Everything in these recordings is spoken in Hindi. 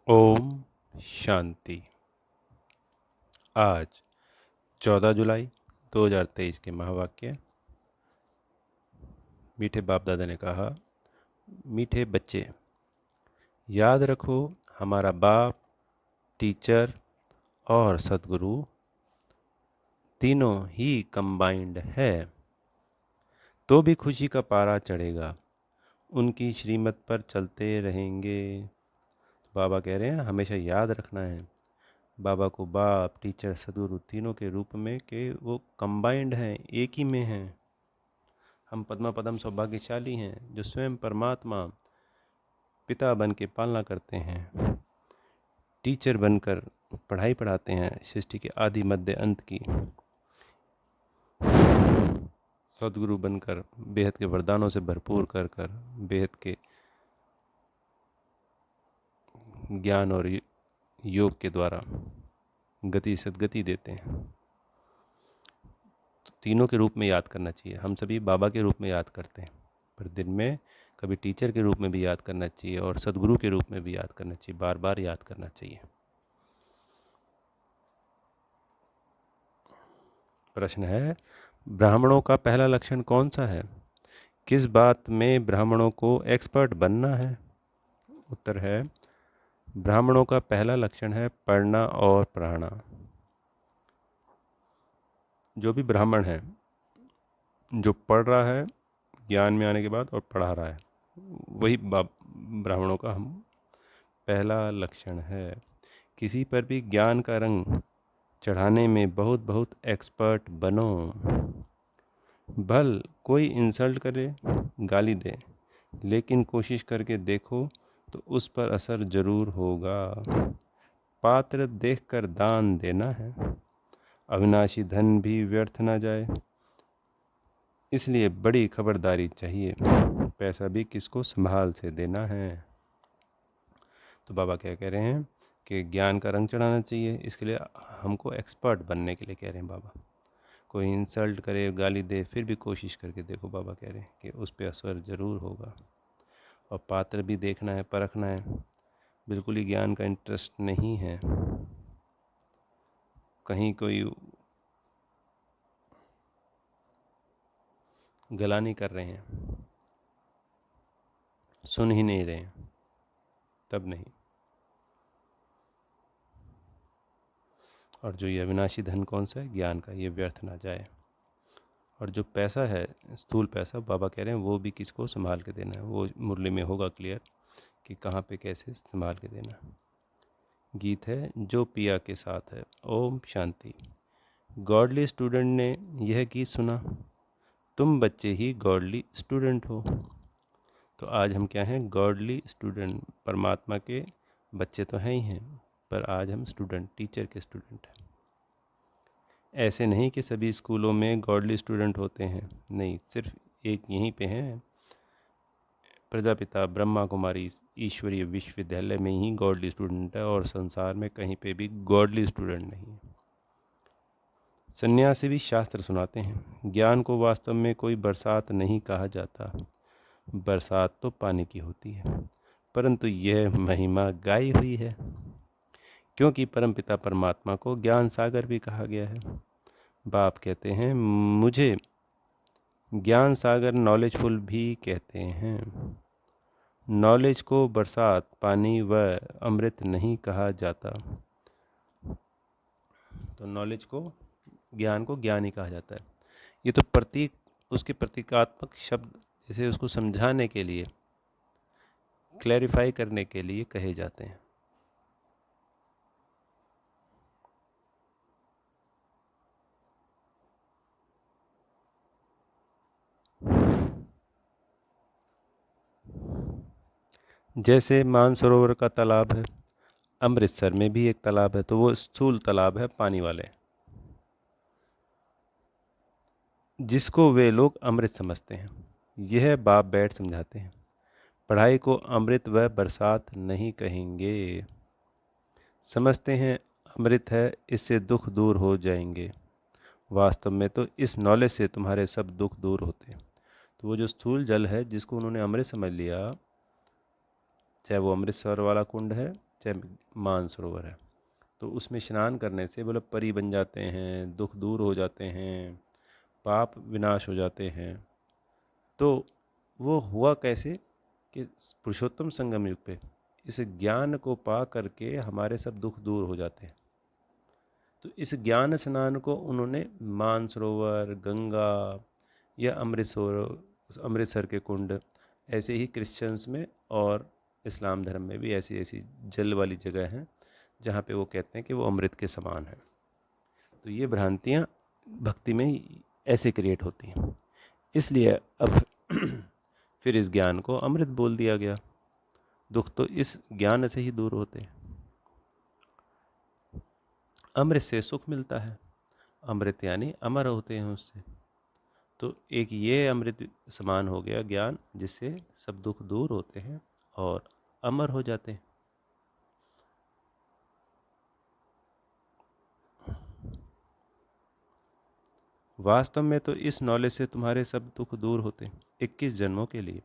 ओम शांति। आज 14 जुलाई 2023 के महावाक्य। मीठे बाप दादा ने कहा, मीठे बच्चे, याद रखो हमारा बाप, टीचर और सद्गुरु तीनों ही कंबाइंड है, तो भी खुशी का पारा चढ़ेगा, उनकी श्रीमत पर चलते रहेंगे। बाबा कह रहे हैं हमेशा याद रखना है बाबा को बाप, टीचर, सद्गुरु तीनों के रूप में कि वो कंबाइंड हैं, एक ही में हैं। हम पद्मा पदम सौभाग्यशाली हैं जो स्वयं परमात्मा पिता बन के पालना करते हैं, टीचर बनकर पढ़ाई पढ़ाते हैं सृष्टि के आदि मध्य अंत की, सद्गुरु बनकर बेहद के वरदानों से भरपूर कर कर बेहद के ज्ञान और योग के द्वारा गति सद्गति देते हैं। तो तीनों के रूप में याद करना चाहिए। हम सभी बाबा के रूप में याद करते हैं, पर दिन में कभी टीचर के रूप में भी याद करना चाहिए और सद्गुरु के रूप में भी याद करना चाहिए, बार बार याद करना चाहिए। प्रश्न है, ब्राह्मणों का पहला लक्षण कौन सा है? किस बात में ब्राह्मणों को एक्सपर्ट बनना है? उत्तर है, ब्राह्मणों का पहला लक्षण है पढ़ना और पढ़ाना। जो भी ब्राह्मण है जो पढ़ रहा है ज्ञान में आने के बाद और पढ़ा रहा है, वही ब्राह्मणों का हम पहला लक्षण है। किसी पर भी ज्ञान का रंग चढ़ाने में बहुत बहुत एक्सपर्ट बनो। भल कोई इंसल्ट करे, गाली दे, लेकिन कोशिश करके देखो तो उस पर असर जरूर होगा। पात्र देखकर दान देना है, अविनाशी धन भी व्यर्थ न जाए, इसलिए बड़ी खबरदारी चाहिए। पैसा भी किसको संभाल से देना है। तो बाबा क्या कह रहे हैं कि ज्ञान का रंग चढ़ाना चाहिए, इसके लिए हमको एक्सपर्ट बनने के लिए कह रहे हैं बाबा। कोई इंसल्ट करे, गाली दे, फिर भी कोशिश करके देखो, बाबा कह रहे हैं कि उस पर असर ज़रूर होगा। और पात्र भी देखना है, परखना है। बिल्कुल ही ज्ञान का इंटरेस्ट नहीं है, कहीं कोई गला नहीं कर रहे हैं, सुन ही नहीं रहे हैं, तब नहीं। और जो ये अविनाशी धन कौन सा है, ज्ञान का, ये व्यर्थ ना जाए। और जो पैसा है, स्थूल पैसा, बाबा कह रहे हैं वो भी किसको संभाल के देना है। वो मुरली में होगा क्लियर कि कहाँ पे कैसे संभाल के देना। गीत है जो पिया के साथ है। ओम शांति। गॉडली स्टूडेंट ने यह गीत सुना, तुम बच्चे ही गॉडली स्टूडेंट हो। तो आज हम क्या हैं? Godly student. परमात्मा के बच्चे तो हैं ही हैं, पर आज हम स्टूडेंट, टीचर के स्टूडेंट हैं। ऐसे नहीं कि सभी स्कूलों में गॉडली स्टूडेंट होते हैं, नहीं, सिर्फ एक यहीं पे हैं, प्रजापिता ब्रह्मा कुमारी ईश्वरीय विश्वविद्यालय में ही गॉडली स्टूडेंट है, और संसार में कहीं पे भी गॉडली स्टूडेंट नहीं है। सन्यासी भी शास्त्र सुनाते हैं। ज्ञान को वास्तव में कोई बरसात नहीं कहा जाता, बरसात तो पानी की होती है, परंतु यह महिमा गाई हुई है, क्योंकि परमपिता परमात्मा को ज्ञान सागर भी कहा गया है। बाप कहते हैं मुझे ज्ञान सागर नॉलेजफुल भी कहते हैं। नॉलेज को बरसात, पानी व अमृत नहीं कहा जाता। तो नॉलेज को, ज्ञान को ज्ञान ही कहा जाता है। ये तो प्रतीक, उसके प्रतीकात्मक शब्द जैसे उसको समझाने के लिए, क्लैरिफाई करने के लिए कहे जाते हैं। जैसे मानसरोवर का तालाब है, अमृतसर में भी एक तालाब है, तो वो स्थूल तालाब है पानी वाले, जिसको वे लोग अमृत समझते हैं। यह बाप बैठ समझाते हैं। पढ़ाई को अमृत व बरसात नहीं कहेंगे। समझते हैं अमृत है, इससे दुख दूर हो जाएंगे। वास्तव में तो इस नॉलेज से तुम्हारे सब दुख दूर होते हैं। तो वो जो स्थूल जल है जिसको उन्होंने अमृत समझ लिया, चाहे वो अमृतसर वाला कुंड है चाहे मानसरोवर है, तो उसमें स्नान करने से बोले परी बन जाते हैं, दुख दूर हो जाते हैं, पाप विनाश हो जाते हैं। तो वो हुआ कैसे कि पुरुषोत्तम संगम युग पे इस ज्ञान को पा करके हमारे सब दुख दूर हो जाते हैं। तो इस ज्ञान स्नान को उन्होंने मानसरोवर, गंगा या अमृतसर के कुंड, ऐसे ही क्रिश्चियंस में और इस्लाम धर्म में भी ऐसी ऐसी जल वाली जगह हैं जहाँ पे वो कहते हैं कि वो अमृत के समान है। तो ये भ्रांतियाँ भक्ति में ऐसे क्रिएट होती हैं। इसलिए अब फिर इस ज्ञान को अमृत बोल दिया गया। दुख तो इस ज्ञान से ही दूर होते हैं। अमृत से सुख मिलता है, अमृत यानी अमर होते हैं उससे। तो एक ये अमृत समान हो गया ज्ञान, जिससे सब दुख दूर होते हैं और अमर हो जाते हैं। वास्तव में तो इस नॉलेज से तुम्हारे सब दुख दूर होते हैं 21 जन्मों के लिए।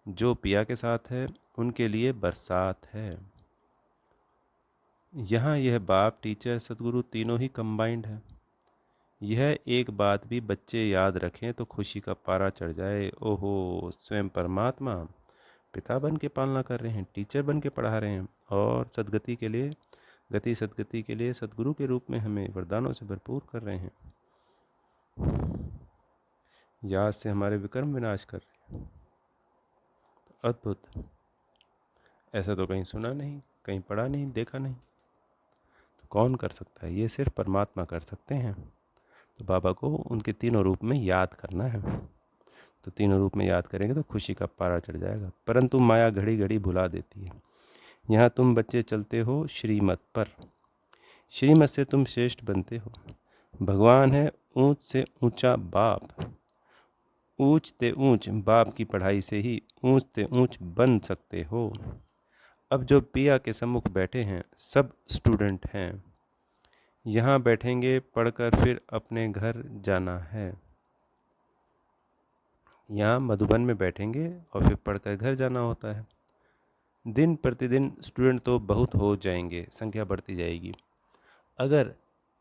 जो पिया के साथ है उनके लिए बरसात है। यहाँ यह बाप, टीचर, सदगुरु तीनों ही कंबाइंड है। यह एक बात भी बच्चे याद रखें तो खुशी का पारा चढ़ जाए। ओहो, स्वयं परमात्मा पिता बन के पालना कर रहे हैं, टीचर बन के पढ़ा रहे हैं और सदगति के लिए, गति सदगति के लिए सदगुरु के रूप में हमें वरदानों से भरपूर कर रहे हैं। याद से हमारे विक्रम विनाश कर रहे हैं। अद्भुत, ऐसा तो कहीं सुना नहीं, कहीं पढ़ा नहीं, देखा नहीं। तो कौन कर सकता है? ये सिर्फ परमात्मा कर सकते हैं। तो बाबा को उनके तीनों रूप में याद करना है। तो तीनों रूप में याद करेंगे तो खुशी का पारा चढ़ जाएगा। परंतु माया घड़ी घड़ी भुला देती है। यहाँ तुम बच्चे चलते हो श्रीमत पर, श्रीमत से तुम श्रेष्ठ बनते हो। भगवान है ऊंच से ऊंचा बाप, ऊंचते ऊंच बाप की पढ़ाई से ही ऊंचते ऊंच बन सकते हो। अब जो पिया के सम्मुख बैठे हैं सब स्टूडेंट हैं। यहाँ बैठेंगे, पढ़कर फिर अपने घर जाना है। यहाँ मधुबन में बैठेंगे और फिर पढ़कर घर जाना होता है। दिन प्रतिदिन स्टूडेंट तो बहुत हो जाएंगे, संख्या बढ़ती जाएगी। अगर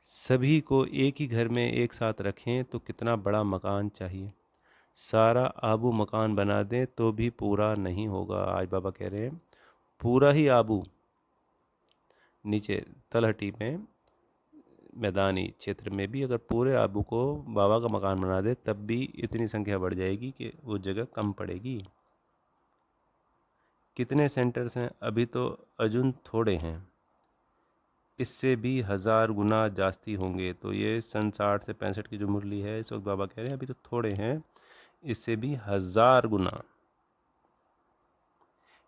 सभी को एक ही घर में एक साथ रखें तो कितना बड़ा मकान चाहिए। सारा आबू मकान बना दें तो भी पूरा नहीं होगा। आज बाबा कह रहे हैं पूरा ही आबू, नीचे तलहटी में मैदानी क्षेत्र में भी अगर पूरे आबू को बाबा का मकान बना दे तब भी इतनी संख्या बढ़ जाएगी कि वो जगह कम पड़ेगी। कितने सेंटर्स हैं? अभी तो अजुन थोड़े हैं, इससे भी 1000 गुना जास्ती होंगे। तो ये सन 60 से 65 की जो मुरली है इस वक्त बाबा कह रहे हैं अभी तो थोड़े हैं, इससे भी 1000 गुना,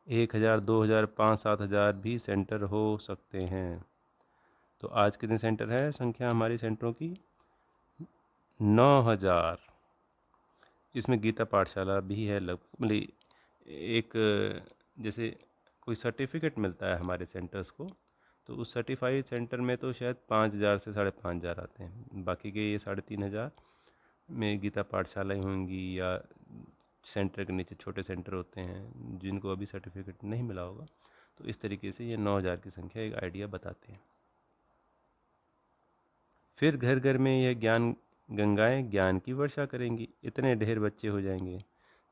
1000, 2000, 5, 7000 भी सेंटर हो सकते हैं। तो आज कितने सेंटर है संख्या हमारी सेंटरों की? 9000। इसमें गीता पाठशाला भी है लगभग, मतलब एक जैसे कोई सर्टिफिकेट मिलता है हमारे सेंटर्स को, तो उस सर्टिफाइड सेंटर में तो शायद 5000 से 5500 आते हैं। बाकी के ये 3500 में गीता पाठशालाएँ होंगी या सेंटर के नीचे छोटे सेंटर होते हैं जिनको अभी सर्टिफिकेट नहीं मिला होगा। तो इस तरीके से ये 9000 की संख्या एक आइडिया बताते हैं। फिर घर घर में यह ज्ञान गंगाएं ज्ञान की वर्षा करेंगी। इतने ढेर बच्चे हो जाएंगे,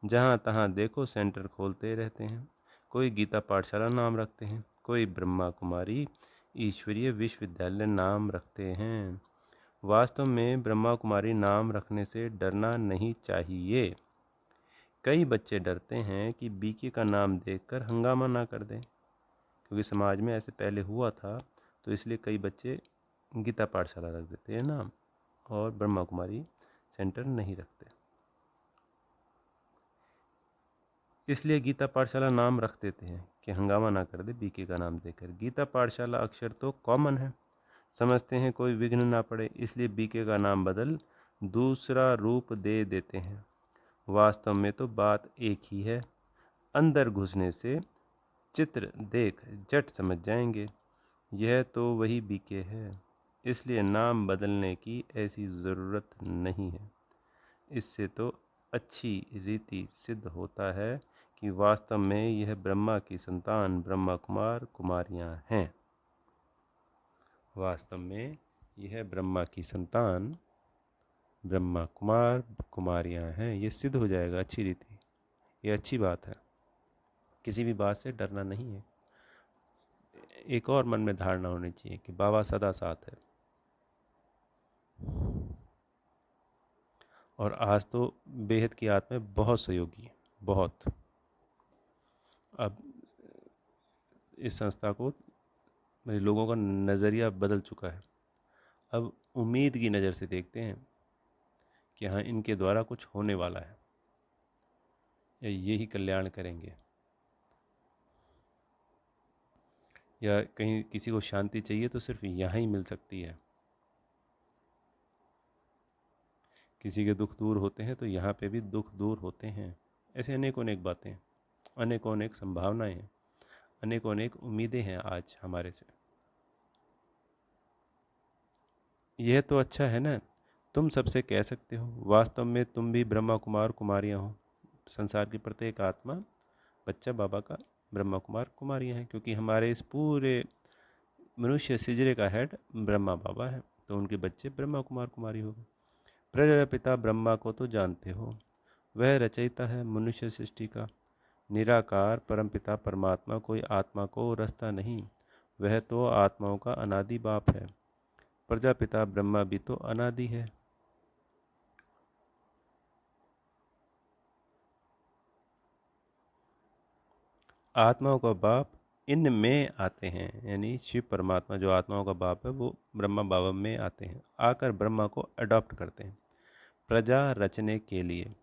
जहाँ तहाँ देखो सेंटर खोलते रहते हैं। कोई गीता पाठशाला नाम रखते हैं, कोई ब्रह्मा कुमारी ईश्वरीय विश्वविद्यालय नाम रखते हैं। वास्तव में ब्रह्मा कुमारी नाम रखने से डरना नहीं चाहिए। कई बच्चे डरते हैं कि बीके का नाम देखकर हंगामा ना कर दें, क्योंकि समाज में ऐसे पहले हुआ था, तो इसलिए कई बच्चे गीता पाठशाला रख देते हैं नाम और ब्रह्मा कुमारी सेंटर नहीं रखते। इसलिए गीता पाठशाला नाम रख देते हैं कि हंगामा ना कर दे बीके का नाम देकर। गीता पाठशाला अक्षर तो कॉमन है, समझते हैं कोई विघ्न ना पड़े, इसलिए बीके का नाम बदल दूसरा रूप दे देते हैं। वास्तव में तो बात एक ही है। अंदर घुसने से चित्र देख झट समझ जाएंगे, यह तो वही बीके है। इसलिए नाम बदलने की ऐसी ज़रूरत नहीं है। इससे तो अच्छी रीति सिद्ध होता है कि वास्तव में यह ब्रह्मा की संतान ब्रह्मा कुमार कुमारियां हैं। वास्तव में यह ब्रह्मा की संतान ब्रह्मा कुमार कुमारियां हैं। ये सिद्ध हो जाएगा अच्छी रीति। ये अच्छी बात है, किसी भी बात से डरना नहीं है। एक और मन में धारणा होनी चाहिए कि बाबा सदा साथ है। और आज तो बेहद की आत्मा बहुत सहयोगी है, बहुत। अब इस संस्था को मेरे लोगों का नज़रिया बदल चुका है। अब उम्मीद की नज़र से देखते हैं कि हाँ, इनके द्वारा कुछ होने वाला है या यही कल्याण करेंगे, या कहीं किसी को शांति चाहिए तो सिर्फ यहाँ ही मिल सकती है। किसी के दुख दूर होते हैं तो यहाँ पे भी दुख दूर होते हैं। ऐसे अनेकों अनेक बातें, अनेकों अनेक संभावनाएं हैं, अनेकों अनेक उम्मीदें हैं आज हमारे से। यह तो अच्छा है ना, तुम सबसे कह सकते हो वास्तव में तुम भी ब्रह्मा कुमार कुमारियाँ हो। संसार की प्रत्येक आत्मा बच्चा बाबा का ब्रह्मा कुमार कुमारियाँ हैं, क्योंकि हमारे इस पूरे मनुष्य सिजरे का हेड ब्रह्मा बाबा है, तो उनके बच्चे ब्रह्मा कुमार कुमारी हो गए। प्रजापिता ब्रह्मा को तो जानते हो, वह रचयिता है मनुष्य सृष्टि का। निराकार परमपिता परमात्मा कोई आत्मा को रचता नहीं, वह तो आत्माओं का अनादि बाप है। प्रजापिता ब्रह्मा भी तो अनादि है। आत्माओं का बाप इनमें आते हैं, यानी शिव परमात्मा जो आत्माओं का बाप है वो ब्रह्मा बाबा में आते हैं, आकर ब्रह्मा को अडॉप्ट करते हैं प्रजा रचने के लिए।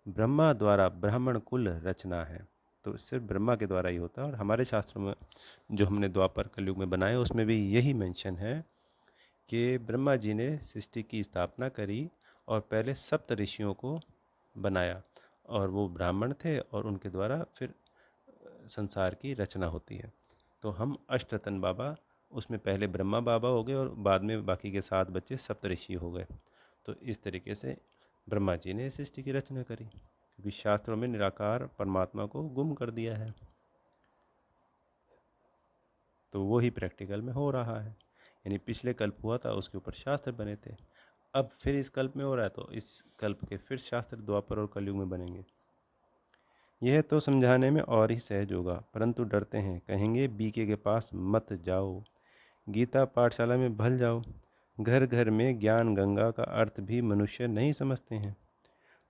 ब्रह्मा द्वारा ब्राह्मण कुल रचना है, तो सिर्फ ब्रह्मा के द्वारा ही होता है। और हमारे शास्त्रों में जो हमने द्वापर कलयुग में बनाए उसमें भी यही मेंशन है कि ब्रह्मा जी ने सृष्टि की स्थापना करी और पहले सप्त ऋषियों को बनाया, और वो ब्राह्मण थे और उनके द्वारा फिर संसार की रचना होती है। तो हम अष्टरतन बाबा उसमें पहले ब्रह्मा बाबा हो गए और बाद में बाकी के 7 बच्चे सप्तऋषि हो गए। तो इस तरीके से ब्रह्मा जी ने सृष्टि की रचना करी, क्योंकि शास्त्रों में निराकार परमात्मा को गुम कर दिया है, तो वो ही प्रैक्टिकल में हो रहा है। यानी पिछले कल्प हुआ था उसके ऊपर शास्त्र बने थे, अब फिर इस कल्प में हो रहा है तो इस कल्प के फिर शास्त्र द्वापर और कलयुग में बनेंगे। यह तो समझाने में और ही सहज होगा, परंतु डरते हैं, कहेंगे बीके के पास मत जाओ, गीता पाठशाला में भल जाओ। घर घर में ज्ञान गंगा का अर्थ भी मनुष्य नहीं समझते हैं।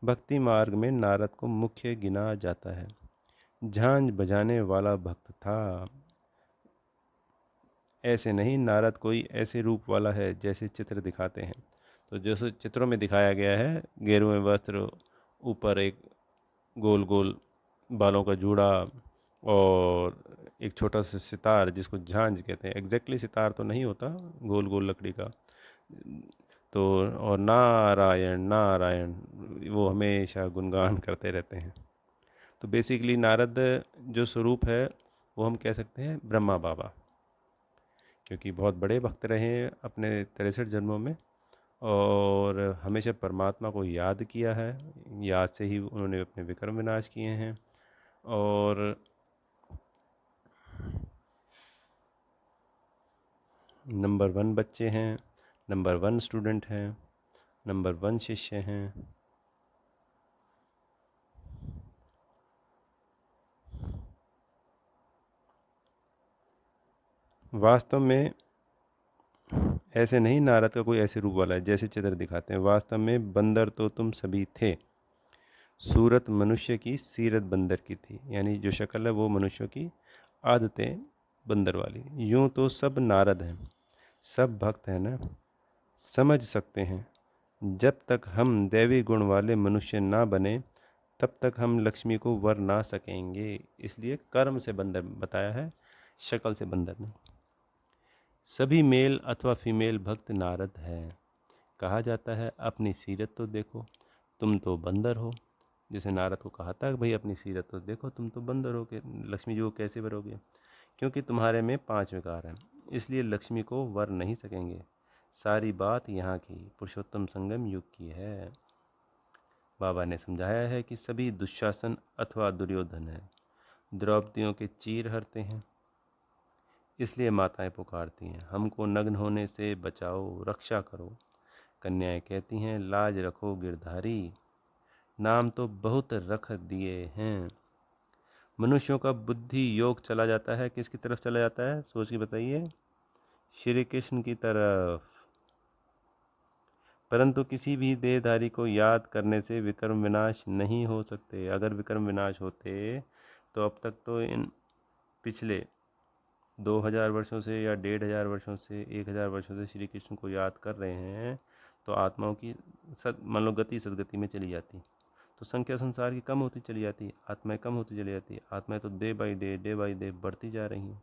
भक्ति मार्ग में नारद को मुख्य गिना जाता है, झांझ बजाने वाला भक्त था। ऐसे नहीं, नारद कोई ऐसे रूप वाला है जैसे चित्र दिखाते हैं। तो जैसे चित्रों में दिखाया गया है, गेरुए वस्त्र, ऊपर एक गोल गोल बालों का जूड़ा और एक छोटा सा सितार जिसको झांझ कहते हैं। एग्जैक्टली सितार तो नहीं होता, गोल गोल लकड़ी का। तो और नारायण नारायण वो हमेशा गुणगान करते रहते हैं। तो बेसिकली नारद जो स्वरूप है वो हम कह सकते हैं ब्रह्मा बाबा, क्योंकि बहुत बड़े भक्त रहे हैं अपने 63 जन्मों में, और हमेशा परमात्मा को याद किया है। याद से ही उन्होंने अपने विक्रम विनाश किए हैं, और नंबर 1 बच्चे हैं, नंबर 1 स्टूडेंट हैं, नंबर 1 शिष्य हैं। वास्तव में ऐसे नहीं, नारद का कोई ऐसे रूप वाला है जैसे चित्र दिखाते हैं। वास्तव में बंदर तो तुम सभी थे, सूरत मनुष्य की सीरत बंदर की थी, यानी जो शक्ल है वो मनुष्यों की, आदतें बंदर वाली। यूं तो सब नारद हैं, सब भक्त हैं ना, समझ सकते हैं। जब तक हम दैवी गुण वाले मनुष्य ना बने तब तक हम लक्ष्मी को वर ना सकेंगे। इसलिए कर्म से बंदर बताया है, शक्ल से बंदर नहीं। सभी मेल अथवा फीमेल भक्त नारद हैं। कहा जाता है अपनी सीरत तो देखो, तुम तो बंदर हो। जैसे नारद को कहा था कि भाई अपनी सीरत तो देखो, तुम तो बंदर हो, के लक्ष्मी जी को कैसे वरोगे, क्योंकि तुम्हारे में 5 विकार हैं, इसलिए लक्ष्मी को वर नहीं सकेंगे। सारी बात यहाँ की पुरुषोत्तम संगम युग की है। बाबा ने समझाया है कि सभी दुशासन अथवा दुर्योधन है, द्रौपदियों के चीर हरते हैं। इसलिए माताएं पुकारती हैं, हमको नग्न होने से बचाओ, रक्षा करो। कन्याएं कहती हैं, लाज रखो गिरधारी, नाम तो बहुत रख दिए हैं। मनुष्यों का बुद्धि योग चला जाता है, किसकी तरफ चला जाता है, सोच के बताइए, श्री कृष्ण की तरफ। परंतु किसी भी देहधारी को याद करने से विक्रम विनाश नहीं हो सकते। अगर विक्रम विनाश होते तो अब तक तो इन पिछले 2000 वर्षों से या 1500 वर्षों से 1000 वर्षों से श्री कृष्ण को याद कर रहे हैं, तो आत्माओं की मनोगति सदगति में चली जाती, तो संख्या संसार की कम होती चली जाती, आत्माएं कम होती चली जाती। आत्माएं तो डे बाई डे बढ़ती जा रही हैं।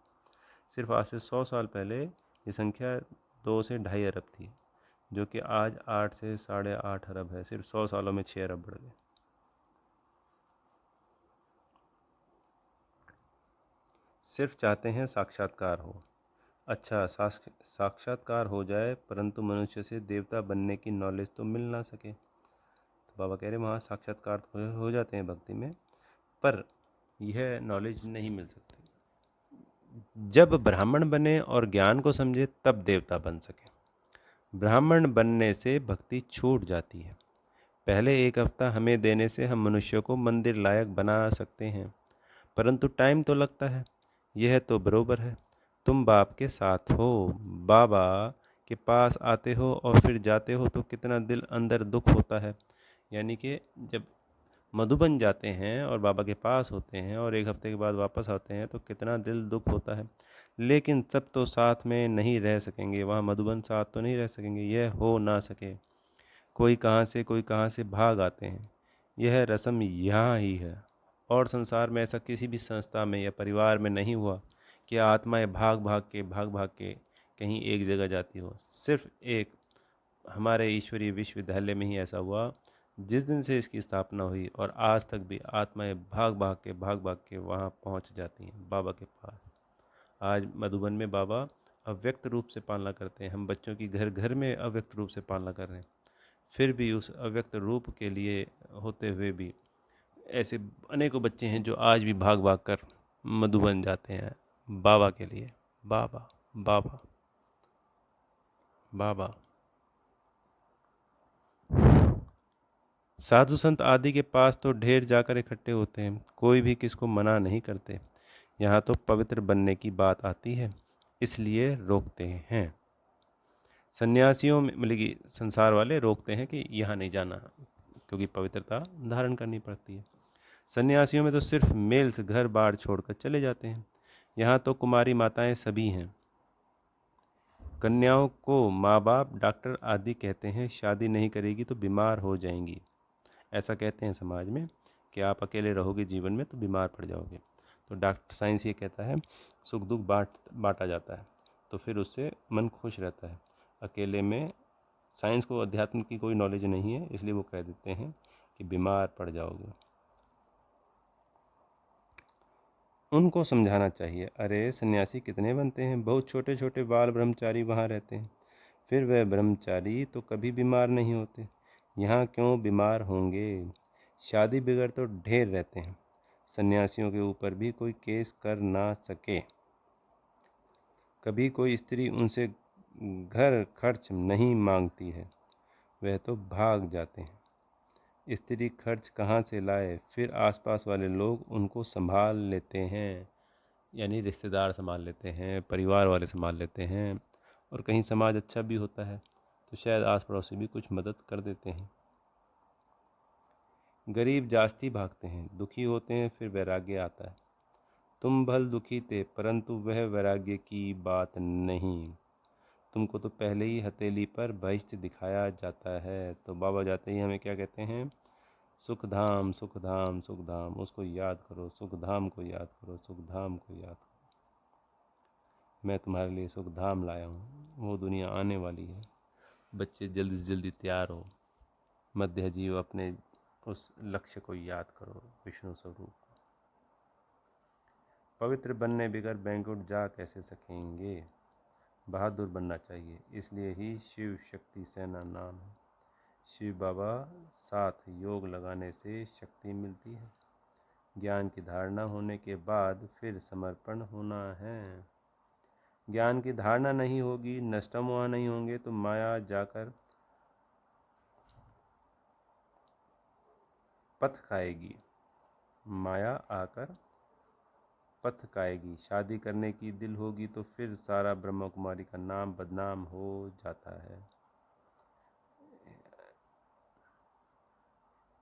सिर्फ आज से 100 साल पहले ये संख्या 2 से 2.5 अरब थी, जो कि आज 8 से 8.5 अरब है। सिर्फ 100 सालों में 6 अरब बढ़ गए। सिर्फ चाहते हैं साक्षात्कार हो। अच्छा, साक्षात्कार हो जाए, परंतु मनुष्य से देवता बनने की नॉलेज तो मिल ना सके। तो बाबा कह रहे वहाँ साक्षात्कार तो हो जाते हैं भक्ति में, पर यह नॉलेज नहीं मिल सकती। जब ब्राह्मण बने और ज्ञान को समझे तब देवता बन सके। ब्राह्मण बनने से भक्ति छूट जाती है। पहले एक हफ्ता हमें देने से हम मनुष्य को मंदिर लायक बना सकते हैं, परंतु टाइम तो लगता है। यह तो बरोबर है। तुम बाप के साथ हो, बाबा के पास आते हो और फिर जाते हो, तो कितना दिल अंदर दुख होता है। यानी कि जब मधुबन जाते हैं और बाबा के पास होते हैं और एक हफ्ते के बाद वापस आते हैं, तो कितना दिल दुख होता है। लेकिन सब तो साथ में नहीं रह सकेंगे, वहाँ मधुबन साथ तो नहीं रह सकेंगे, यह हो ना सके। कोई कहाँ से भाग आते हैं। यह रस्म यहाँ ही है, और संसार में ऐसा किसी भी संस्था में या परिवार में नहीं हुआ कि आत्माएं भाग भाग के कहीं एक जगह जाती हो। सिर्फ एक हमारे ईश्वरीय विश्वविद्यालय में ही ऐसा हुआ, जिस दिन से इसकी स्थापना हुई, और आज तक भी आत्माएं भाग भाग के वहाँ पहुँच जाती हैं बाबा के पास। आज मधुबन में बाबा अव्यक्त रूप से पालना करते हैं। हम बच्चों की घर घर में अव्यक्त रूप से पालना कर रहे हैं। फिर भी उस अव्यक्त रूप के लिए होते हुए भी ऐसे अनेकों बच्चे हैं जो आज भी भाग भाग कर मधुबन जाते हैं बाबा के लिए। बाबा बाबा बाबा। साधु संत आदि के पास तो ढेर जाकर इकट्ठे होते हैं, कोई भी किसको मना नहीं करते। यहाँ तो पवित्र बनने की बात आती है, इसलिए रोकते हैं। सन्यासियों में मतलब कि संसार वाले रोकते हैं कि यहाँ नहीं जाना, क्योंकि पवित्रता धारण करनी पड़ती है। सन्यासियों में तो सिर्फ मेल्स घर बार छोड़कर चले जाते हैं। यहाँ तो कुमारी माताएं सभी हैं। कन्याओं को माँ बाप डॉक्टर आदि कहते हैं, शादी नहीं करेगी तो बीमार हो जाएंगी। ऐसा कहते हैं समाज में कि आप अकेले रहोगे जीवन में तो बीमार पड़ जाओगे। तो डॉक्टर साइंस ये कहता है सुख दुख बांटा जाता है, तो फिर उससे मन खुश रहता है। अकेले में साइंस को अध्यात्म की कोई नॉलेज नहीं है, इसलिए वो कह देते हैं कि बीमार पड़ जाओगे। उनको समझाना चाहिए, अरे सन्यासी कितने बनते हैं, बहुत छोटे छोटे बाल ब्रह्मचारी वहाँ रहते हैं, फिर वह ब्रह्मचारी तो कभी बीमार नहीं होते। यहाँ क्यों बीमार होंगे। शादी बिगड़ तो ढेर रहते हैं, सन्यासियों के ऊपर भी कोई केस कर ना सके। कभी कोई स्त्री उनसे घर खर्च नहीं मांगती है, वह तो भाग जाते हैं। स्त्री खर्च कहाँ से लाए, फिर आसपास वाले लोग उनको संभाल लेते हैं, यानी रिश्तेदार संभाल लेते हैं, परिवार वाले संभाल लेते हैं, और कहीं समाज अच्छा भी होता है तो शायद आस पड़ोसी भी कुछ मदद कर देते हैं। गरीब जास्ती भागते हैं, दुखी होते हैं, फिर वैराग्य आता है। तुम भल दुखी थे, परंतु वह वैराग्य की बात नहीं। तुमको तो पहले ही हथेली पर बहिष्ठ दिखाया जाता है। तो बाबा जाते ही हमें क्या कहते हैं, सुख धाम सुख धाम सुख धाम, उसको याद करो, सुख धाम को याद करो, सुख धाम को याद करो। मैं तुम्हारे लिए सुख धाम लाया हूँ, वो दुनिया आने वाली है। बच्चे जल्दी से जल्दी तैयार हो, मध्य जीव अपने उस लक्ष्य को याद करो, विष्णु स्वरूप। पवित्र बनने बगैर बैंकुट जा कैसे सकेंगे। बहादुर बनना चाहिए, इसलिए ही शिव शक्ति सेना नाम है। शिव बाबा साथ योग लगाने से शक्ति मिलती है। ज्ञान की धारणा होने के बाद फिर समर्पण होना है। ज्ञान की धारणा नहीं होगी, नष्टमोह नहीं होंगे तो माया जाकर पथ खाएगी, माया आकर पथ खाएगी। शादी करने की दिल होगी तो फिर सारा ब्रह्मा कुमारी का नाम बदनाम हो जाता है।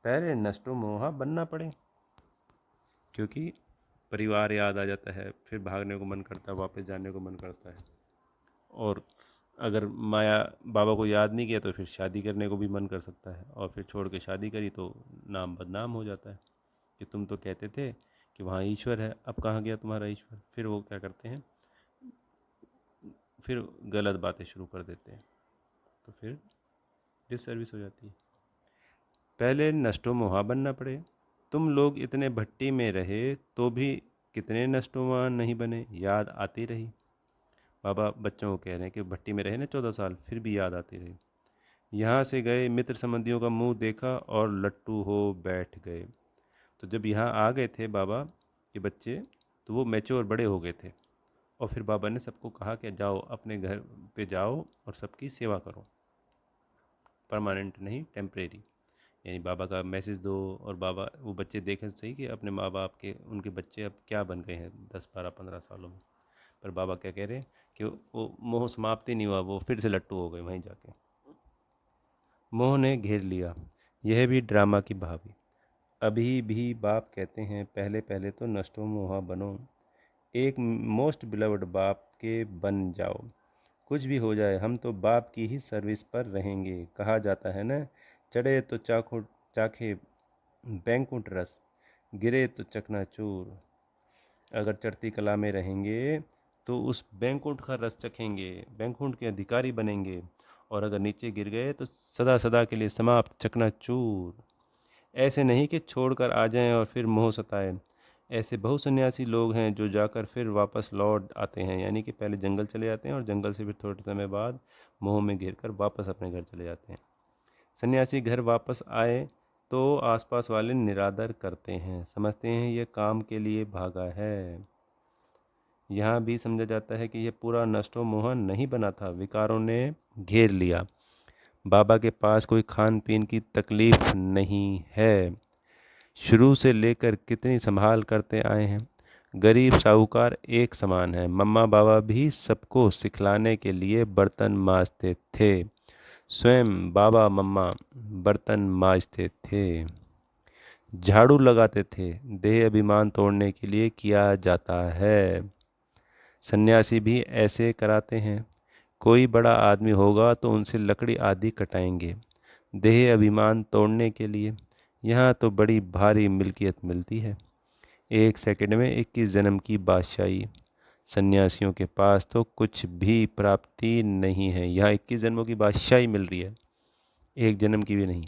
पहले नष्टो मोहा बनना पड़े, क्योंकि परिवार याद आ जाता है, फिर भागने को मन करता है, वापस जाने को मन करता है। और अगर माया बाबा को याद नहीं किया तो फिर शादी करने को भी मन कर सकता है, और फिर छोड़ के शादी करी तो नाम बदनाम हो जाता है कि तुम तो कहते थे कि वहाँ ईश्वर है, अब कहाँ गया तुम्हारा ईश्वर। फिर वो क्या करते हैं, फिर गलत बातें शुरू कर देते हैं, तो फिर डिससर्विस हो जाती है। पहले नष्टो मोहा बनना पड़े। तुम लोग इतने भट्टी में रहे तो भी कितने नष्टोमान नहीं बने, याद आती रही। बाबा बच्चों को कह रहे हैं कि भट्टी में रहे ना 14 साल, फिर भी याद आती रही। यहाँ से गए, मित्र संबंधियों का मुंह देखा और लट्टू हो बैठ गए। तो जब यहाँ आ गए थे बाबा के बच्चे, तो वो मैच्योर बड़े हो गए थे। और फिर बाबा ने सबको कहा कि जाओ अपने घर पे जाओ और सबकी सेवा करो, परमानेंट नहीं, टेम्परेरी। यानी बाबा का मैसेज दो, और बाबा वो बच्चे देखें सही कि अपने माँ बाप के, उनके बच्चे अब क्या बन गए हैं 10 12 15 सालों में। पर बाबा क्या कह रहे हैं कि वो मोह समाप्ति नहीं हुआ, वो फिर से लट्टू हो गए वहीं जाके। मोह ने घेर लिया, यह भी ड्रामा की भाभी। अभी भी बाप कहते हैं पहले पहले तो नष्टो मोहा बनो, एक मोस्ट बिलवड बाप के बन जाओ। कुछ भी हो जाए हम तो बाप की ही सर्विस पर रहेंगे। कहा जाता है ना, चढ़े तो चाखे बैंकुंठ रस, गिरे तो चकनाचूर। अगर चढ़ती कला में रहेंगे तो उस बैंकुंठ का रस चखेंगे, बैंकुंठ के अधिकारी बनेंगे, और अगर नीचे गिर गए तो सदा सदा के लिए समाप्त, चकनाचूर। ऐसे नहीं कि छोड़कर आ जाएं और फिर मोह सताए। ऐसे बहुत सन्यासी लोग हैं जो जाकर फिर वापस लौट आते हैं, यानी कि पहले जंगल चले जाते हैं और जंगल से फिर थोड़े समय बाद मोह में घिर कर वापस अपने घर चले जाते हैं। सन्यासी घर वापस आए तो आसपास वाले निरादर करते हैं, समझते हैं ये काम के लिए भागा है। यहाँ भी समझा जाता है कि यह पूरा नष्टो मोह नहीं बना था, विकारों ने घेर लिया। बाबा के पास कोई खान पीन की तकलीफ नहीं है, शुरू से लेकर कितनी संभाल करते आए हैं। गरीब साहूकार एक समान है। मम्मा बाबा भी सबको सिखलाने के लिए बर्तन मांजते थे, स्वयं बाबा मम्मा बर्तन मांजते थे, झाड़ू लगाते थे। देह अभिमान तोड़ने के लिए किया जाता है। सन्यासी भी ऐसे कराते हैं। कोई बड़ा आदमी होगा तो उनसे लकड़ी आदि कटाएंगे, देह अभिमान तोड़ने के लिए। यहाँ तो बड़ी भारी मिल्कियत मिलती है, 1 सेकंड में 21 जन्म की बादशाही। सन्यासियों के पास तो कुछ भी प्राप्ति नहीं है, यहाँ 21 जन्मों की बादशाही मिल रही है, 1 जन्म की भी नहीं,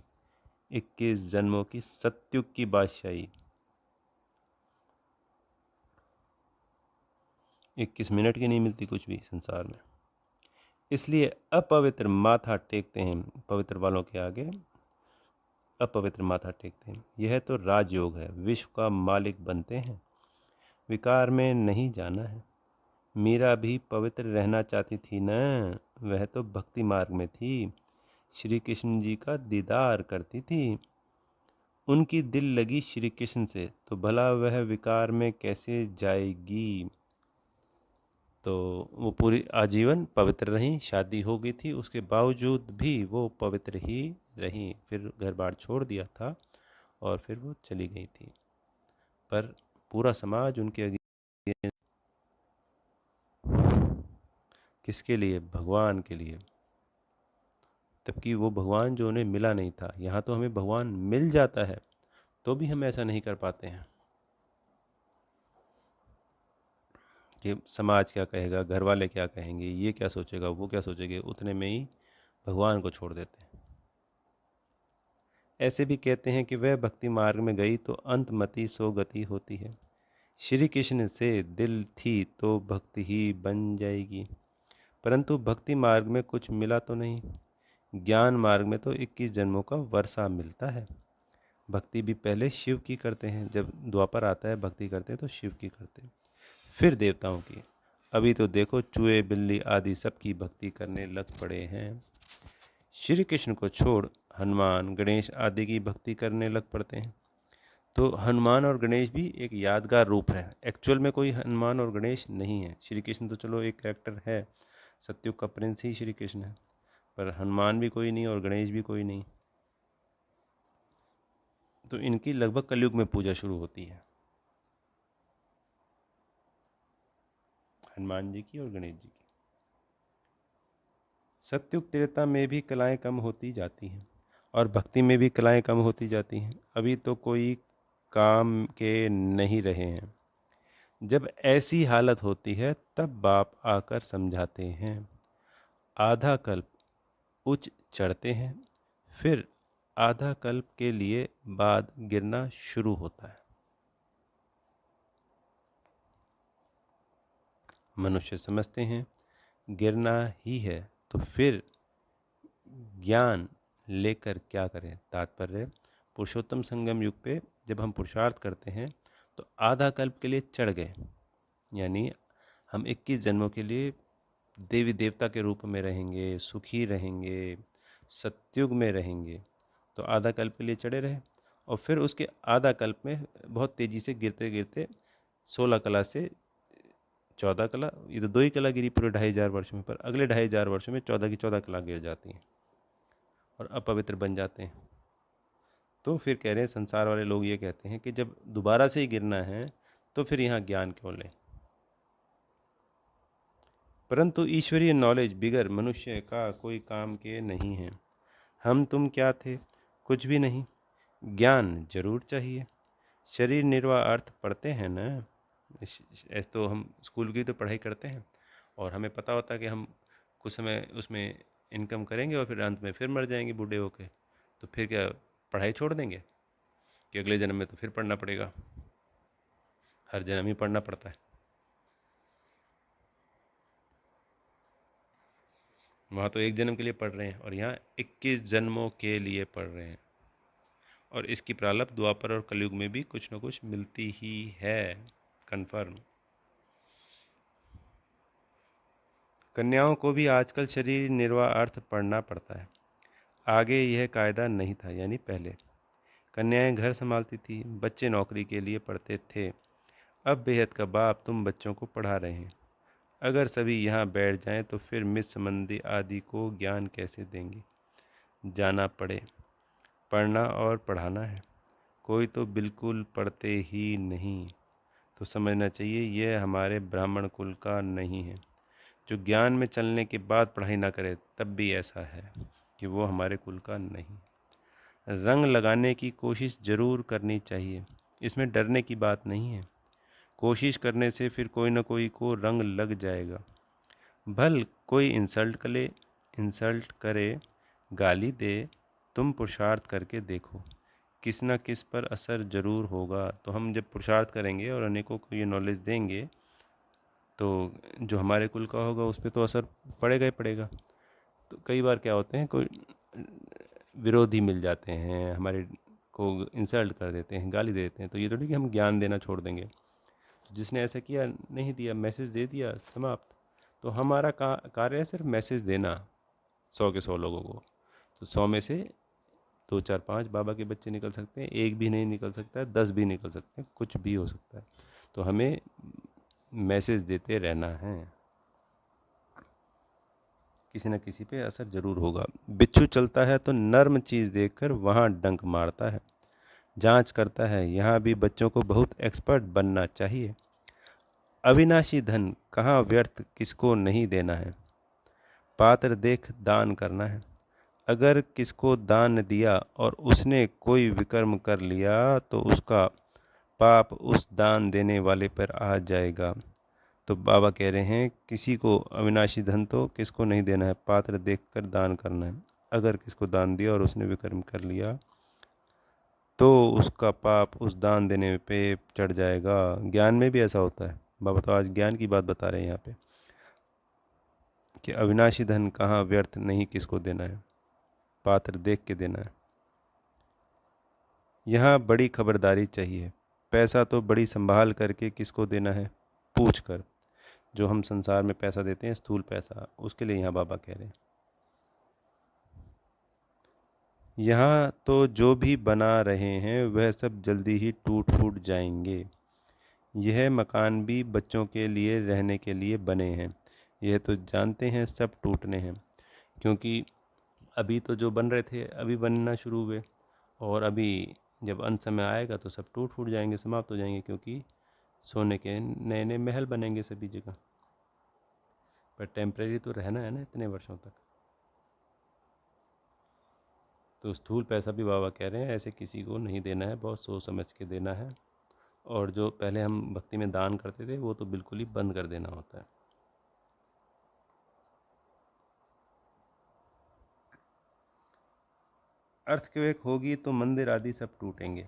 21 जन्मों की सत्युग की बादशाही। 21 मिनट की नहीं मिलती कुछ भी संसार में। इसलिए अपवित्र माथा टेकते हैं, पवित्र वालों के आगे अपवित्र माथा टेकते हैं। यह तो राजयोग है, विश्व का मालिक बनते हैं, विकार में नहीं जाना है। मीरा भी पवित्र रहना चाहती थी न, वह तो भक्ति मार्ग में थी, श्री कृष्ण जी का दीदार करती थी। उनकी दिल लगी श्री कृष्ण से, तो भला वह विकार में कैसे जाएगी। तो वो पूरी आजीवन पवित्र रहीं, शादी हो गई थी, उसके बावजूद भी वो पवित्र ही रहीं। फिर घर बार छोड़ दिया था और फिर वो चली गई थी, पर पूरा समाज उनके अगेंस्ट। किसके लिए? भगवान के लिए। तबकि वो भगवान जो उन्हें मिला नहीं था। यहाँ तो हमें भगवान मिल जाता है तो भी हम ऐसा नहीं कर पाते हैं कि समाज क्या कहेगा, घर वाले क्या कहेंगे, ये क्या सोचेगा, वो क्या सोचेंगे, उतने में ही भगवान को छोड़ देते हैं। ऐसे भी कहते हैं कि वह भक्ति मार्ग में गई तो अंतमति सो गति होती है। श्री कृष्ण से दिल थी तो भक्ति ही बन जाएगी, परंतु भक्ति मार्ग में कुछ मिला तो नहीं। ज्ञान मार्ग में तो 21 जन्मों का वर्षा मिलता है। भक्ति भी पहले शिव की करते हैं, जब द्वापर आता है भक्ति करते हैं तो शिव की करते हैं, फिर देवताओं की। अभी तो देखो चूहे बिल्ली आदि सबकी भक्ति करने लग पड़े हैं। श्री कृष्ण को छोड़ हनुमान गणेश आदि की भक्ति करने लग पड़ते हैं। तो हनुमान और गणेश भी एक यादगार रूप है। एक्चुअल में कोई हनुमान और गणेश नहीं है। श्री कृष्ण तो चलो एक कैरेक्टर है, सत्युग का प्रिंस ही श्री कृष्ण है, पर हनुमान भी कोई नहीं और गणेश भी कोई नहीं। तो इनकी लगभग कलयुग में पूजा शुरू होती है, हनुमान जी की और गणेश जी की। सत्युग त्रेता में भी कलाएं कम होती जाती हैं और भक्ति में भी कलाएं कम होती जाती हैं। अभी तो कोई काम के नहीं रहे हैं। जब ऐसी हालत होती है तब बाप आकर समझाते हैं। आधा कल्प उच्च चढ़ते हैं, फिर आधा कल्प के लिए बाद गिरना शुरू होता है। मनुष्य समझते हैं गिरना ही है, तो फिर ज्ञान लेकर क्या करें। तात्पर्य, पुरुषोत्तम संगम युग पे जब हम पुरुषार्थ करते हैं तो आधा कल्प के लिए चढ़ गए, यानी हम 21 जन्मों के लिए देवी देवता के रूप में रहेंगे, सुखी रहेंगे, सत्युग में रहेंगे। तो आधा कल्प के लिए चढ़े रहे और फिर उसके आधा कल्प में बहुत तेज़ी से गिरते गिरते 16 कला से 14 कला, ये तो 2 ही कला गिरी पूरे 2500 वर्ष में, पर अगले 2500 वर्षों में 14 की 14 कला गिर जाती हैं और अपवित्र बन जाते हैं। तो फिर कह रहे हैं, संसार वाले लोग ये कहते हैं कि जब दोबारा से ही गिरना है तो फिर यहाँ ज्ञान क्यों लें। परंतु ईश्वरीय नॉलेज बिगर मनुष्य का कोई काम के नहीं है। हम तुम क्या थे, कुछ भी नहीं। ज्ञान जरूर चाहिए। शरीर निर्वाह अर्थ पढ़ते हैं ना, ऐसे तो हम स्कूल की तो पढ़ाई करते हैं और हमें पता होता है कि हम कुछ समय उसमें इनकम करेंगे और फिर अंत में फिर मर जाएंगे बूढ़े होके। तो फिर क्या पढ़ाई छोड़ देंगे कि अगले जन्म में तो फिर पढ़ना पड़ेगा। हर जन्म ही पढ़ना पड़ता है। वहाँ तो एक जन्म के लिए पढ़ रहे हैं और यहाँ 21 जन्मों के लिए पढ़ रहे हैं। और इसकी प्रारब्ध द्वापर और कलयुग में भी कुछ न कुछ मिलती ही है, कन्फर्म। कन्याओं को भी आजकल शरीर निर्वाह अर्थ पढ़ना पड़ता है। आगे यह कायदा नहीं था, यानी पहले कन्याएं घर संभालती थी, बच्चे नौकरी के लिए पढ़ते थे। अब बेहद का बाप तुम बच्चों को पढ़ा रहे हैं। अगर सभी यहाँ बैठ जाएं तो फिर मित्र संबंधी आदि को ज्ञान कैसे देंगे। जाना पड़े, पढ़ना और पढ़ाना है। कोई तो बिल्कुल पढ़ते ही नहीं, तो समझना चाहिए यह हमारे ब्राह्मण कुल का नहीं है। जो ज्ञान में चलने के बाद पढ़ाई ना करे तब भी ऐसा है कि वो हमारे कुल का नहीं। रंग लगाने की कोशिश ज़रूर करनी चाहिए, इसमें डरने की बात नहीं है। कोशिश करने से फिर कोई न कोई को रंग लग जाएगा। भल कोई इंसल्ट करे, गाली दे, तुम पुरुषार्थ करके देखो, किस न किस पर असर ज़रूर होगा। तो हम जब पुरुषार्थ करेंगे और अनेकों को ये नॉलेज देंगे तो जो हमारे कुल का होगा उस पर तो असर पड़ेगा ही पड़ेगा। तो कई बार क्या होते हैं, कोई विरोधी मिल जाते हैं, हमारे को इंसल्ट कर देते हैं, गाली दे देते हैं, तो ये थोड़ी कि हम ज्ञान देना छोड़ देंगे। जिसने ऐसा किया, नहीं दिया, मैसेज दे दिया, समाप्त। तो हमारा कार्य है सिर्फ मैसेज देना 100 के 100 लोगों को। तो 100 में से 2 4 5 बाबा के बच्चे निकल सकते हैं, एक भी नहीं निकल सकता है, 10 भी निकल सकते हैं, कुछ भी हो सकता है। तो हमें मैसेज देते रहना है, किसी न किसी पे असर ज़रूर होगा। बिच्छू चलता है तो नर्म चीज़ देखकर वहाँ डंक मारता है, जांच करता है। यहाँ भी बच्चों को बहुत एक्सपर्ट बनना चाहिए। अविनाशी धन कहाँ व्यर्थ किसको नहीं देना है, पात्र देख दान करना है। अगर किसको दान दिया और उसने कोई विकर्म कर लिया तो उसका पाप उस दान देने वाले पर आ जाएगा। तो बाबा कह रहे हैं किसी को अविनाशी धन तो किसको नहीं देना है, पात्र देखकर दान करना है। अगर किसको दान दिया और उसने विकर्म कर लिया तो उसका पाप उस दान देने पे चढ़ जाएगा। ज्ञान में भी ऐसा होता है। बाबा तो आज ज्ञान की बात बता रहे हैं यहाँ पे कि अविनाशी धन कहाँ व्यर्थ नहीं किसको देना है। पात्र देख के देना है। यहाँ बड़ी खबरदारी चाहिए। पैसा तो बड़ी संभाल करके किसको देना है, पूछ कर। जो हम संसार में पैसा देते हैं, स्थूल पैसा, उसके लिए यहाँ बाबा कह रहे हैं। यहाँ तो जो भी बना रहे हैं वह सब जल्दी ही टूट फूट जाएंगे। यह मकान भी बच्चों के लिए रहने के लिए बने हैं, यह तो जानते हैं सब टूटने हैं। क्योंकि अभी तो जो बन रहे थे अभी बनना शुरू हुए, और अभी जब अंत समय आएगा तो सब टूट फूट जाएंगे, समाप्त हो जाएंगे, क्योंकि सोने के नए नए महल बनेंगे सभी जगह। पर टेम्परेरी तो रहना है ना इतने वर्षों तक। तो स्थूल पैसा भी बाबा कह रहे हैं ऐसे किसी को नहीं देना है, बहुत सोच समझ के देना है। और जो पहले हम भक्ति में दान करते थे वो तो बिल्कुल ही बंद कर देना होता है। अर्थक्वेक होगी तो मंदिर आदि सब टूटेंगे।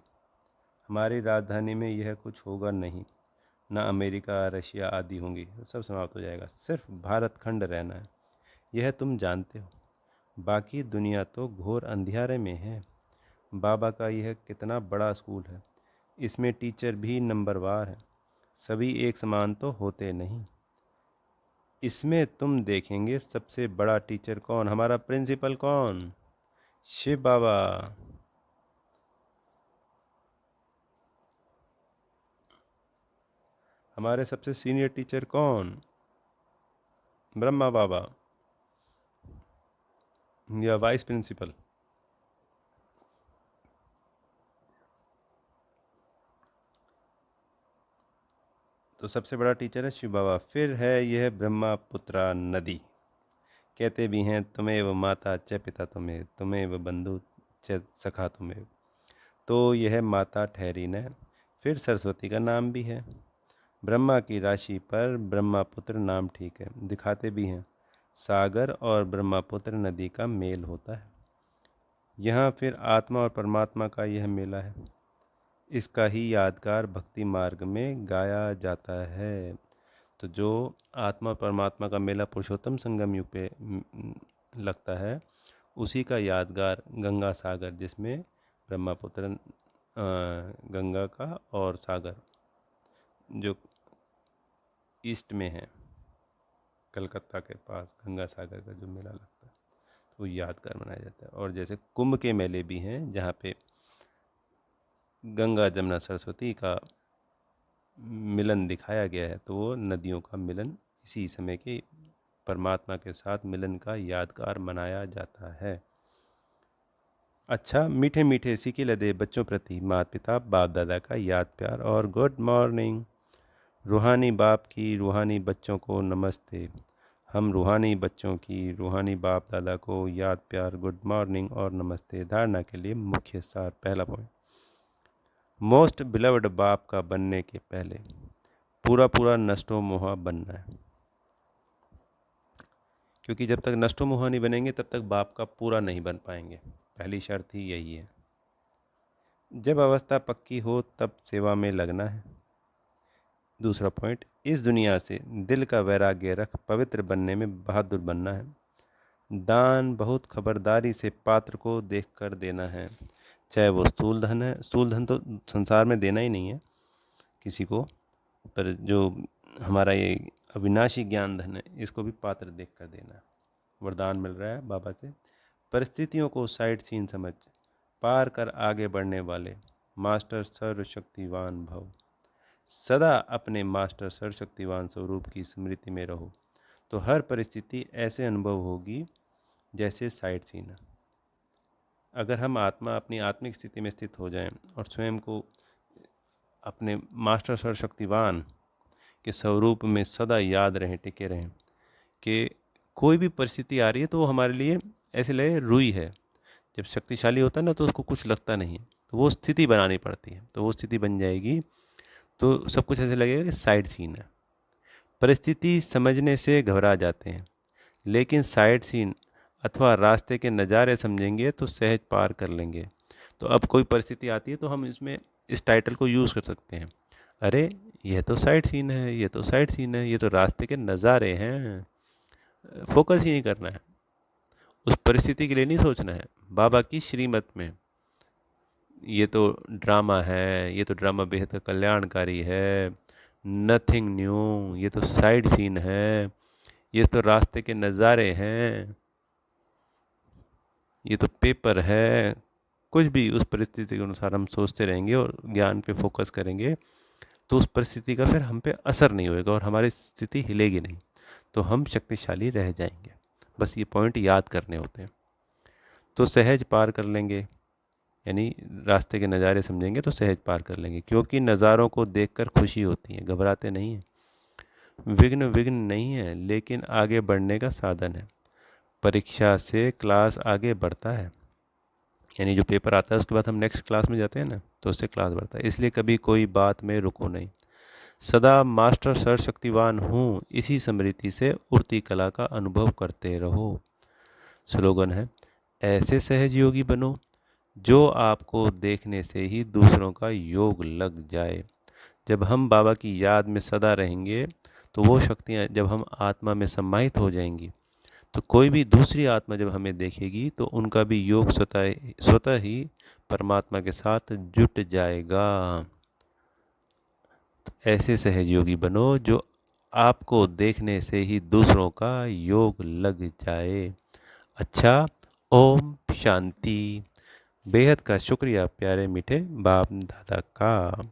हमारी राजधानी में यह कुछ होगा नहीं, ना अमेरिका रशिया आदि होंगी, सब समाप्त हो जाएगा। सिर्फ भारत खंड रहना है, यह तुम जानते हो। बाकी दुनिया तो घोर अंधियारे में है। बाबा का यह कितना बड़ा स्कूल है, इसमें टीचर भी नंबरवार हैं, सभी एक समान तो होते नहीं। इसमें तुम देखेंगे सबसे बड़ा टीचर कौन, हमारा प्रिंसिपल कौन, शिव बाबा। हमारे सबसे सीनियर टीचर कौन, ब्रह्मा बाबा या वाइस प्रिंसिपल। तो सबसे बड़ा टीचर है शिव बाबा। फिर है यह ब्रह्मपुत्रा नदी, कहते भी हैं तुम्हें माता च पिता तुम्हें, तुम्हें बंधु च सखा तुम्हें। तो यह माता ठहरी न, फिर सरस्वती का नाम भी है। ब्रह्मा की राशि पर ब्रह्मपुत्र नाम ठीक है, दिखाते भी हैं सागर और ब्रह्मपुत्र नदी का मेल होता है। यहाँ फिर आत्मा और परमात्मा का यह मेला है, इसका ही यादगार भक्ति मार्ग में गाया जाता है। तो जो आत्मा और परमात्मा का मेला पुरुषोत्तम संगम युग पे लगता है, उसी का यादगार गंगा सागर, जिसमें ब्रह्मपुत्र गंगा का और सागर जो ईस्ट में है, कलकत्ता के पास गंगा सागर का जो मेला लगता है, तो यादगार मनाया जाता है। और जैसे कुंभ के मेले भी हैं जहाँ पे गंगा जमुना सरस्वती का मिलन दिखाया गया है, तो वो नदियों का मिलन इसी समय के परमात्मा के साथ मिलन का यादगार मनाया जाता है। अच्छा, मीठे मीठे सिक्के लदे बच्चों प्रति माता पिता बाप दादा का याद प्यार और गुड मॉर्निंग। रूहानी बाप की रूहानी बच्चों को नमस्ते। हम रूहानी बच्चों की रूहानी बाप दादा को याद प्यार, गुड मॉर्निंग और नमस्ते। धारणा के लिए मुख्य सार। पहला पॉइंट, मोस्ट बिलवड बाप का बनने के पहले पूरा पूरा नष्टो मोहा बनना है, क्योंकि जब तक नष्टो मोहा नहीं बनेंगे तब तक बाप का पूरा नहीं बन पाएंगे। पहली शर्त ही यही है। जब अवस्था पक्की हो तब सेवा में लगना है। दूसरा पॉइंट, इस दुनिया से दिल का वैराग्य रख पवित्र बनने में बहादुर बनना है। दान बहुत खबरदारी से पात्र को देख कर देना है, चाहे वो स्थूल धन है। स्थूल धन तो संसार में देना ही नहीं है किसी को, पर जो हमारा ये अविनाशी ज्ञान धन है, इसको भी पात्र देख कर देना है। वरदान मिल रहा है बाबा से, परिस्थितियों को साइड सीन समझ पार कर आगे बढ़ने वाले मास्टर सर्वशक्तिवान भव। सदा अपने मास्टर सर्वशक्तिवान स्वरूप की स्मृति में रहो, तो हर परिस्थिति ऐसे अनुभव होगी जैसे साइड सीन है। अगर हम आत्मा अपनी आत्मिक स्थिति में स्थित हो जाएं और स्वयं को अपने मास्टर सर्वशक्तिवान के स्वरूप में सदा याद रहें, टिके रहें, कि कोई भी परिस्थिति आ रही है तो वो हमारे लिए ऐसे लगे रुई है। जब शक्तिशाली होता है ना तो उसको कुछ लगता नहीं है, तो वो स्थिति बनानी पड़ती है। तो वो स्थिति बन जाएगी तो सब कुछ ऐसे लगेगा कि साइड सीन है। परिस्थिति समझने से घबरा जाते हैं, लेकिन साइड सीन अथवा रास्ते के नज़ारे समझेंगे तो सहज पार कर लेंगे। तो अब कोई परिस्थिति आती है तो हम इसमें इस टाइटल को यूज़ कर सकते हैं, अरे यह तो साइड सीन है, ये तो साइड सीन है, ये तो रास्ते के नज़ारे हैं। फोकस ही नहीं करना है, उस परिस्थिति के लिए नहीं सोचना है, बाबा की श्रीमत में। ये तो ड्रामा है, ये तो ड्रामा बेहद कल्याणकारी है, नथिंग न्यू, ये तो साइड सीन है, ये तो रास्ते के नज़ारे हैं, ये तो पेपर है। कुछ भी उस परिस्थिति के अनुसार हम सोचते रहेंगे और ज्ञान पे फोकस करेंगे तो उस परिस्थिति का फिर हम पे असर नहीं होएगा और हमारी स्थिति हिलेगी नहीं, तो हम शक्तिशाली रह जाएंगे। बस ये पॉइंट याद करने होते हैं। तो सहज पार कर लेंगे, यानी रास्ते के नज़ारे समझेंगे तो सहज पार कर लेंगे, क्योंकि नज़ारों को देखकर खुशी होती है, घबराते नहीं हैं। विघ्न विघ्न नहीं है, लेकिन आगे बढ़ने का साधन है। परीक्षा से क्लास आगे बढ़ता है, यानी जो पेपर आता है उसके बाद हम नेक्स्ट क्लास में जाते हैं ना, तो उससे क्लास बढ़ता है। इसलिए कभी कोई बात में रुको नहीं, सदा मास्टर सर्वशक्तिवान हूँ, इसी स्मृति से उड़ती कला का अनुभव करते रहो। स्लोगन है, ऐसे सहज योगी बनो जो आपको देखने से ही दूसरों का योग लग जाए। जब हम बाबा की याद में सदा रहेंगे तो वो शक्तियाँ जब हम आत्मा में समाहित हो जाएंगी, तो कोई भी दूसरी आत्मा जब हमें देखेगी तो उनका भी योग स्वतः ही परमात्मा के साथ जुट जाएगा। तो ऐसे सहयोगी बनो जो आपको देखने से ही दूसरों का योग लग जाए। अच्छा, ओम शांति। बेहद का शुक्रिया प्यारे मीठे बाप दादा का।